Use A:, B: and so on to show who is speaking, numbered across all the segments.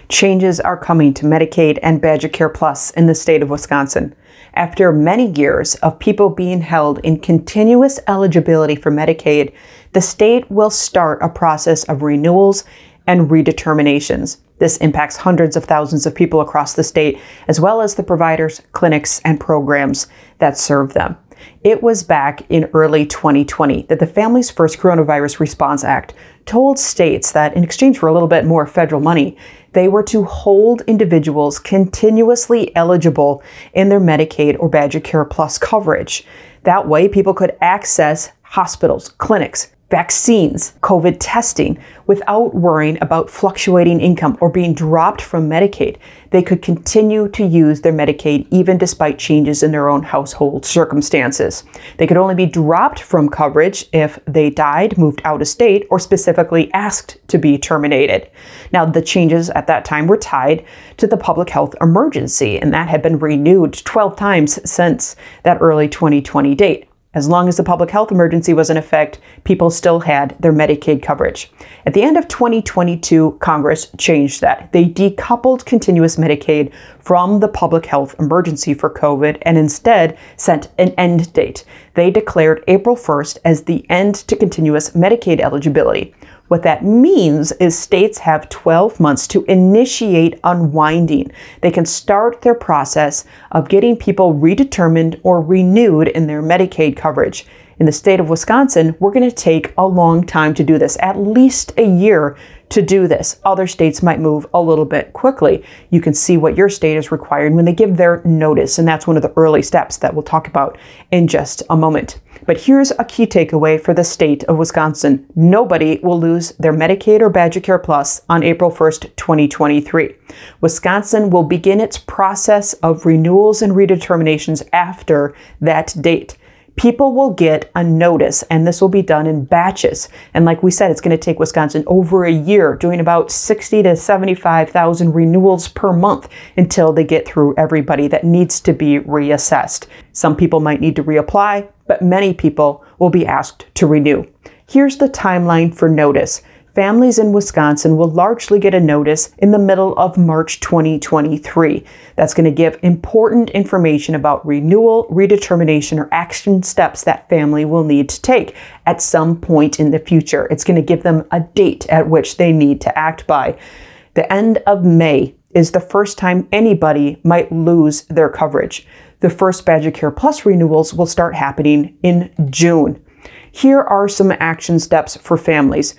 A: Changes are coming to Medicaid and BadgerCare Plus in the state of Wisconsin. After many years of people being held in continuous eligibility for Medicaid, the state will start a process of renewals and redeterminations. This impacts hundreds of thousands of people across the state, as well as the providers, clinics, and programs that serve them. It was back in early 2020 that the Families First Coronavirus Response Act told states that in exchange for a little bit more federal money, they were to hold individuals continuously eligible in their Medicaid or BadgerCare Plus coverage. That way, people could access hospitals, clinics, vaccines, COVID testing without worrying about fluctuating income or being dropped from Medicaid. They could continue to use their Medicaid even despite changes in their own household circumstances. They could only be dropped from coverage if they died, moved out of state, or specifically asked to be terminated. Now, the changes at that time were tied to the public health emergency, and that had been renewed 12 times since that early 2020 date. As long as the public health emergency was in effect, people still had their Medicaid coverage. At the end of 2022, Congress changed that. They decoupled continuous Medicaid from the public health emergency for COVID and instead set an end date. They declared April 1st as the end to continuous Medicaid eligibility. What that means is states have 12 months to initiate unwinding. They can start their process of getting people redetermined or renewed in their Medicaid coverage. In the state of Wisconsin, we're going to take a long time to do this, at least a year to do this. Other states might move a little bit quickly. You can see what your state is required when they give their notice, and that's one of the early steps that we'll talk about in just a moment. But here's a key takeaway for the state of Wisconsin. Nobody will lose their Medicaid or BadgerCare Plus on April 1st, 2023. Wisconsin will begin its process of renewals and redeterminations after that date. People will get a notice, and this will be done in batches. And like we said, it's going to take Wisconsin over a year, doing about 60 to 75,000 renewals per month until they get through everybody that needs to be reassessed. Some people might need to reapply, but many people will be asked to renew. Here's the timeline for notice. Families in Wisconsin will largely get a notice in the middle of March 2023. That's going to give important information about renewal, redetermination, or action steps that family will need to take at some point in the future. It's going to give them a date at which they need to act by. The end of May is the first time anybody might lose their coverage. The first BadgerCare Plus renewals will start happening in June. Here are some action steps for families.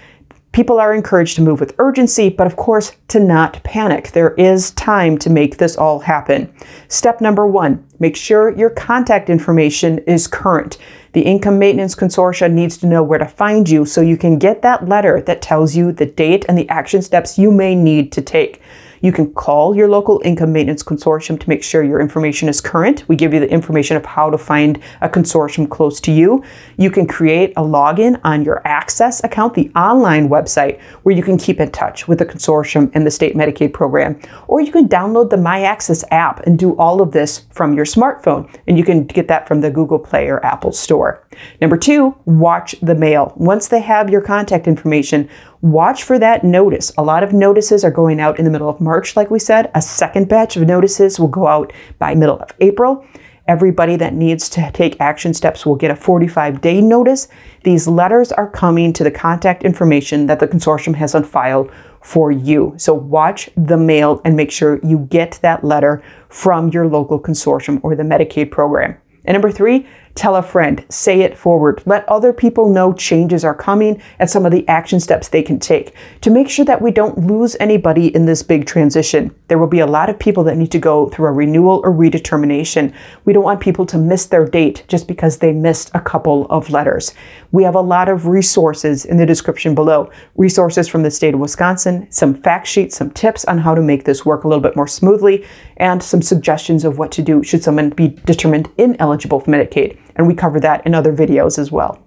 A: People are encouraged to move with urgency, but of course, to not panic. There is time to make this all happen. Step number 1, make sure your contact information is current. The Income Maintenance Consortia needs to know where to find you so you can get that letter that tells you the date and the action steps you may need to take. You can call your local Income Maintenance Consortium to make sure your information is current. We give you the information of how to find a consortium close to you. You can create a login on your Access account, the online website, where you can keep in touch with the consortium and the state Medicaid program. Or you can download the My Access app and do all of this from your smartphone. And you can get that from the Google Play or Apple Store. Number 2, watch the mail. Once they have your contact information, watch for that notice. A lot of notices are going out in the middle of March, like we said. A second batch of notices will go out by middle of April. Everybody that needs to take action steps will get a 45-day notice. These letters are coming to the contact information that the consortium has on file for you. So watch the mail and make sure you get that letter from your local consortium or the Medicaid program. And number 3, tell a friend, say it forward. Let other people know changes are coming and some of the action steps they can take to make sure that we don't lose anybody in this big transition. There will be a lot of people that need to go through a renewal or redetermination. We don't want people to miss their date just because they missed a couple of letters. We have a lot of resources in the description below. Resources from the state of Wisconsin, some fact sheets, some tips on how to make this work a little bit more smoothly, and some suggestions of what to do should someone be determined ineligible for Medicaid. And we cover that in other videos as well.